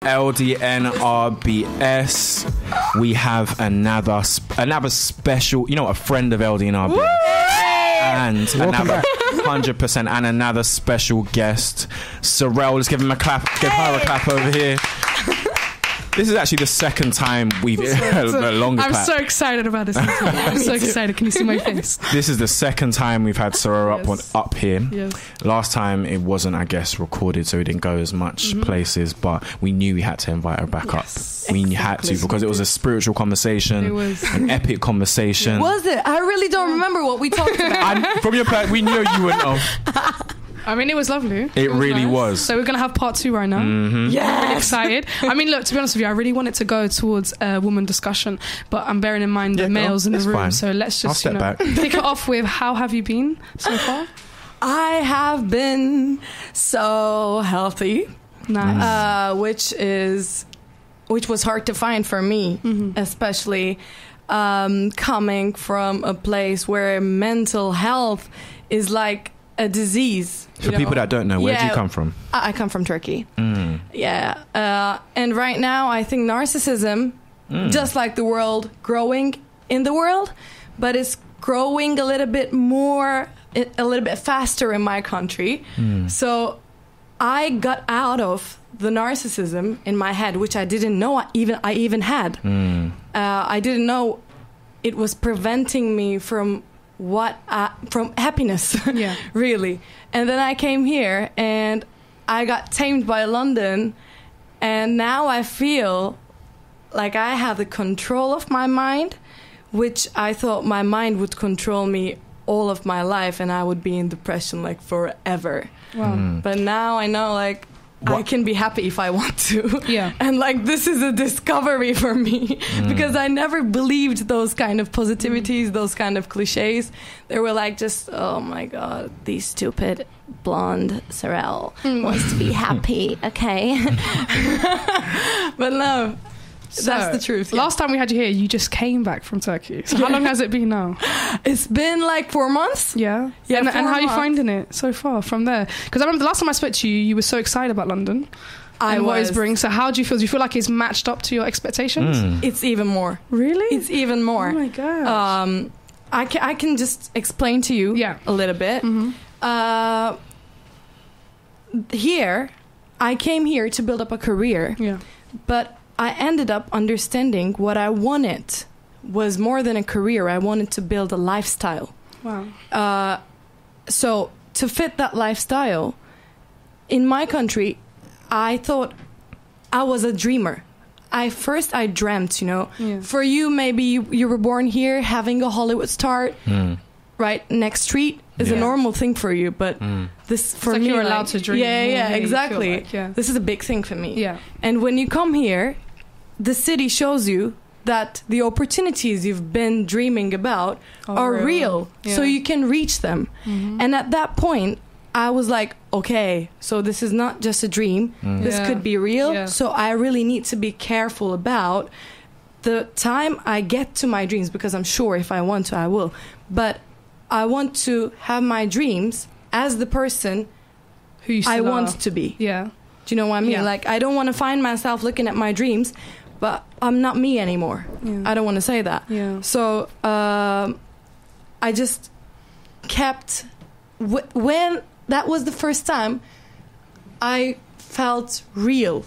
LDNRBS. We have another special, a friend of LDNRBS. And another 100%, and another special guest, Serel. Let's give him a clap. Give her a clap over here. This is actually the second time we've a longer I'm clap. so excited about this. I'm so excited. Can you see my face? This is the second time we've had Serel up here. Yes. Last time it wasn't, I guess, recorded, so we didn't go as much places, but we knew we had to invite her back up. We had to, because it was a spiritual conversation. It was an epic conversation. Was it? I really don't remember what we talked about. From your part, we knew you wouldn't have. I mean, it was lovely. It was really nice. Was. So we're going to have part 2 right now. Mm-hmm. Yes. I'm really excited. I mean, look, to be honest with you, I really wanted to go towards a woman discussion, but I'm bearing in mind the males in the room. Fine. So let's just back. kick it off with, how have you been so far? I have been so healthy. Nice. Which was hard to find for me, especially coming from a place where mental health is like a disease. For people that don't know, where do you come from? I come from Turkey. Yeah. And right now, I think narcissism, just like the world, growing in the world, but it's growing a little bit faster in my country. So I got out of the narcissism in my head, which I didn't know I even had. I didn't know it was preventing me from from happiness, really. And then I came here and I got tamed by London, and now I feel like I have the control of my mind, which I thought my mind would control me all of my life and I would be in depression like forever. Wow. But now I know I can be happy if I want to. Yeah. And this is a discovery for me because I never believed those kind of positivities, those kind of cliches. They were just, oh my God, these stupid blonde Serel wants to be happy. Okay. But no. So, that's the truth. Yeah. Last time we had you here, you just came back from Turkey. So how long has it been now? It's been 4 months. Yeah. And how are you finding it so far from there? Because I remember the last time I spoke to you, you were so excited about London. What it's bringing. So how do you feel? Do you feel like it's matched up to your expectations? It's even more. Really? It's even more. Oh my gosh. I can just explain to you a little bit. Here, I came here to build up a career. Yeah. But I ended up understanding what I wanted was more than a career. I wanted to build a lifestyle. Wow. So to fit that lifestyle, in my country, I thought I was a dreamer. I dreamt, For you, maybe you were born here having a Hollywood star right next street is a normal thing for you, but this for me, you're allowed to dream. Yeah, exactly. This is a big thing for me. Yeah. And when you come here, the city shows you that the opportunities you've been dreaming about are real. So you can reach them. And at that point, I was like, okay, so this is not just a dream. This could be real. So I really need to be careful about the time I get to my dreams, because I'm sure if I want to, I will. But I want to have my dreams as the person who I want to be. Yeah. Do you know what I mean? Yeah. I don't want to find myself looking at my dreams, but I'm not me anymore. Yeah. I don't want to say that. Yeah. So I just kept... when that was the first time I felt real.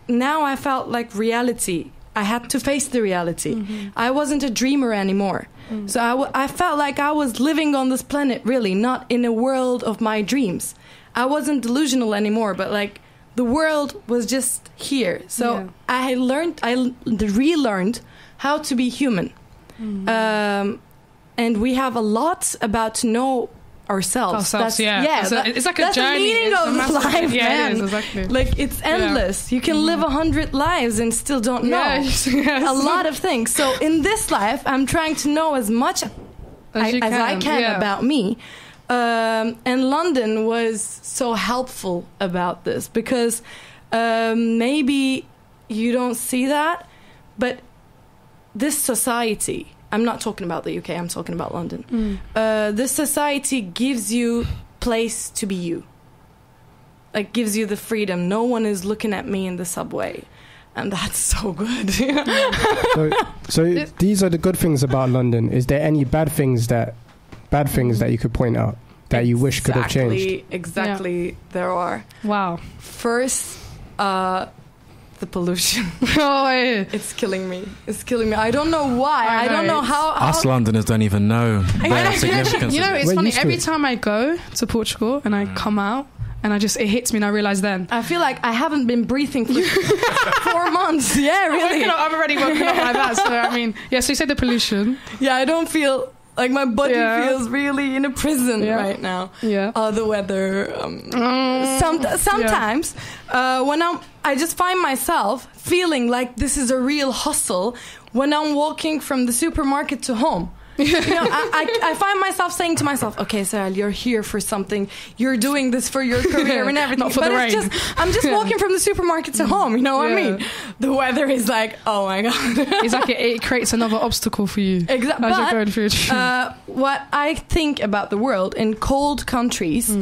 Now I felt like reality. I had to face the reality. I wasn't a dreamer anymore. So I felt like I was living on this planet, really, not in a world of my dreams. I wasn't delusional anymore, but the world was just here. So I relearned how to be human. And we have a lot about to know ourselves. It's like a that's journey. The meaning of life, man. It is, exactly. It's endless. You can live 100 lives and still don't know a lot of things. So in this life, I'm trying to know as much as I can about me. And London was so helpful about this because maybe you don't see that, but this society, I'm not talking about the UK, I'm talking about London. This society gives you place to be you. like gives you the freedom. No one is looking at me in the subway. And that's so good. so these are the good things about London. Is there any bad things that you could point out that you wish could have changed? Exactly, there are. Wow. First, the pollution. It's killing me. I don't know why. I don't know how. Us Londoners don't even know their significance. You know, it's funny. Every time I go to Portugal and I come out, and it hits me, and I realise then. I feel like I haven't been breathing for 4 months. Yeah, really. I'm already woken up like that. So, I mean, yeah, so you said the pollution. Yeah, I don't feel like my body feels really in a prison right now. Yeah. The weather. Sometimes when I just find myself feeling like this is a real hustle when I'm walking from the supermarket to home. You know, I find myself saying to myself, okay, Serel, you're here for something. You're doing this for your career and everything. Not for the rain. I'm just walking from the supermarket to home. You know what I mean? The weather is like, oh my God. It's like it creates another obstacle for you. Exactly. As you're going through what I think about the world, in cold countries,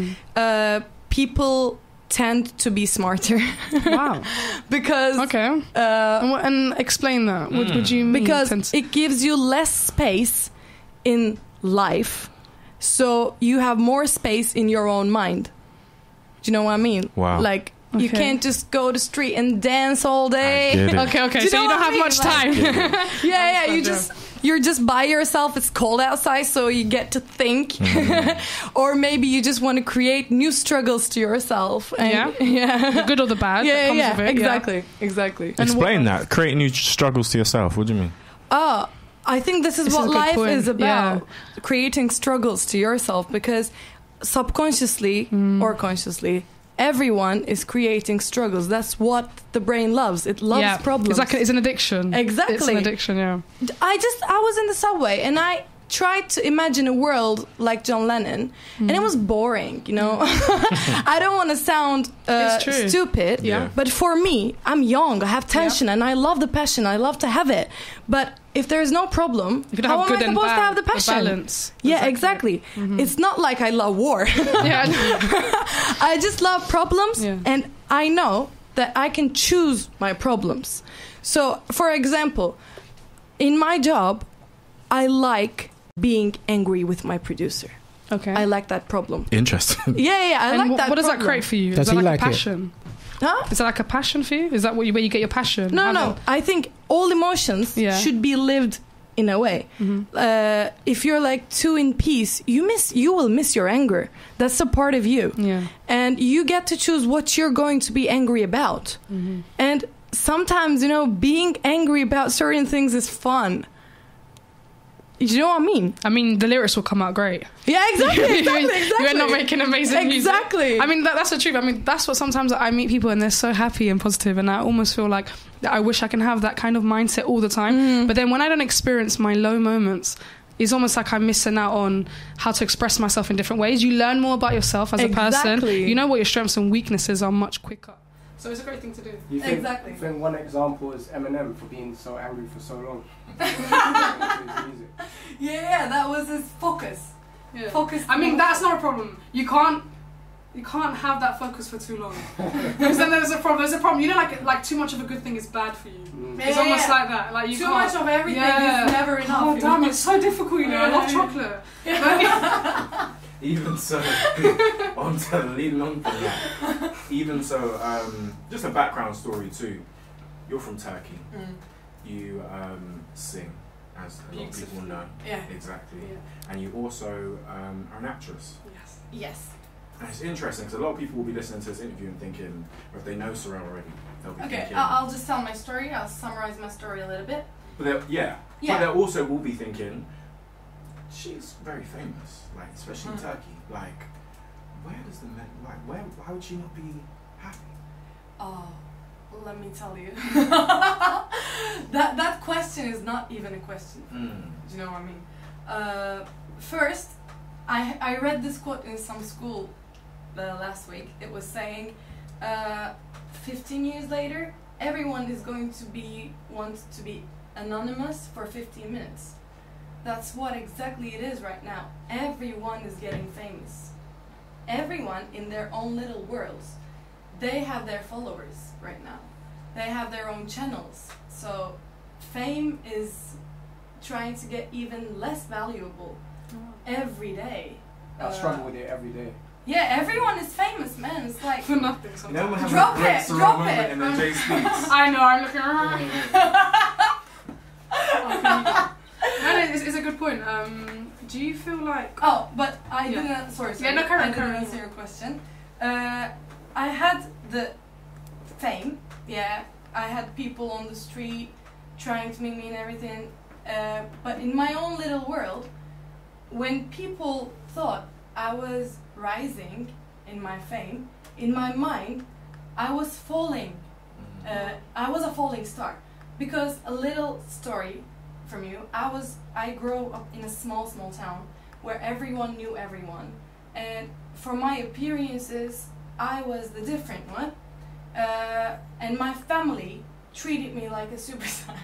people tend to be smarter. Wow. Because okay. And explain that. What would you mean? Because it gives you less space in life, so you have more space in your own mind. Do you know what I mean? Wow. Like you can't just go to the street and dance all day. Okay. So you don't have much time. You're just by yourself. It's cold outside, so you get to think. Or maybe you just want to create new struggles to yourself. And the good or the bad. That comes with it. Exactly. Explain that. Create new struggles to yourself. What do you mean? I think this is what life is about. Creating struggles to yourself, because subconsciously or consciously, everyone is creating struggles. That's what the brain loves. It loves problems. It's an addiction. Exactly. It's an addiction, yeah. I was in the subway and I tried to imagine a world like John Lennon, and it was boring, you know. I don't want to sound stupid, but for me, I'm young, I have tension, and I love the passion. I love to have it. But if there's no problem, how am I supposed to have the passion? Balance. Yeah, exactly. It's not like I love war. I just love problems, and I know that I can choose my problems. So, for example, in my job, I like being angry with my producer. Okay. I like that problem. Interesting. Yeah, I like that. What does that create for you? Does is that he like like a passion? Huh? Is that like a passion for you? Is that where you get your passion? No. I think all emotions should be lived in a way. If you're like too in peace, you will miss your anger. That's a part of you. Yeah. And you get to choose what you're going to be angry about. And sometimes, you know, being angry about certain things is fun. You know what I mean? I mean, the lyrics will come out great. Yeah, exactly. You end up making amazing music. Exactly. I mean, that's the truth. I mean, that's what sometimes I meet people and they're so happy and positive, and I almost feel like I wish I can have that kind of mindset all the time. But then when I don't experience my low moments, it's almost like I'm missing out on how to express myself in different ways. You learn more about yourself as a person. You know what your strengths and weaknesses are much quicker. So it's a great thing to do. You think one example is Eminem for being so angry for so long? Yeah, that was his focus. Yeah. I mean, that's not a problem. You can't have that focus for too long, because then there's a problem. You know, like too much of a good thing is bad for you. It's almost like that. Like you too much of everything is never enough. Oh damn, it's so difficult. You know, I love chocolate. Even so, leading on from that. Even so, just a background story too. You're from Turkey. You sing, as a lot of people know. Yeah. Exactly. Yeah. And you also are an actress. Yes. And it's interesting because a lot of people will be listening to this interview and thinking, or if they know Serel already, they'll be thinking. I'll just tell my story. I'll summarize my story a little bit. But they also will be thinking, she's very famous, like especially in Turkey. Like, why would she not be happy? Oh, let me tell you. that question is not even a question. Do you know what I mean? First, I read this quote in some school last week. It was saying, 15 years later, everyone is going to want to be anonymous for 15 minutes. That's what exactly it is right now. Everyone is getting famous. Everyone in their own little worlds. they have their followers right now. They have their own channels. So fame is trying to get even less valuable every day. I struggle with it every day. Yeah, everyone is famous, man. It's like for nothing. Sometimes. Drop it. And then Jay speaks. I know. I'm looking around. It's a good point. Do you feel like? Oh, but I didn't. Sorry. Yeah, no, Karen. I didn't answer your question. I had the fame. Yeah, I had people on the street trying to meet me and everything. But in my own little world, when people thought I was rising in my fame, in my mind, I was falling. I was a falling star. Because a little story from you, I grew up in a small town where everyone knew everyone. And for my appearances, I was the different one. And my family treated me like a superstar.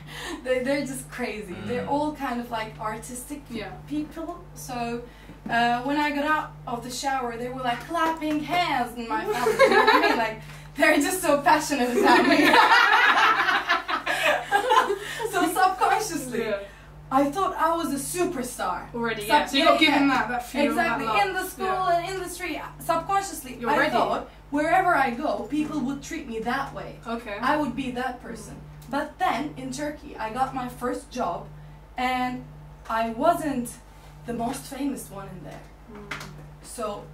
They're just crazy. They're all kind of like artistic people. So when I got out of the shower, they were like clapping hands in my family. You know what I mean? Like, they're just so passionate about me. So subconsciously, I thought I was a superstar. Already, yeah. So you got given that feeling. Exactly. That in the school and in the street, subconsciously, I thought wherever I go, people would treat me that way. Okay. I would be that person. But then in Turkey, I got my first job, and I wasn't the most famous one in there. So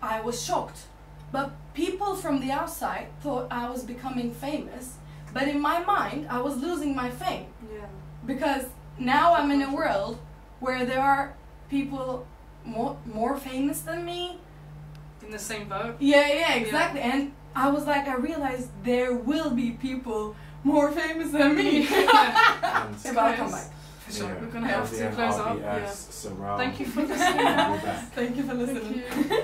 I was shocked. But people from the outside thought I was becoming famous, but in my mind, I was losing my fame. Yeah. Because now I'm in a world where there are people more famous than me. In the same boat? Yeah, exactly. Yeah. And I was like, I realized there will be people more famous than me. If I'll come back. For sure. We're going to have to close up. Serel. Thank you for listening. Thank you for listening. Thank you.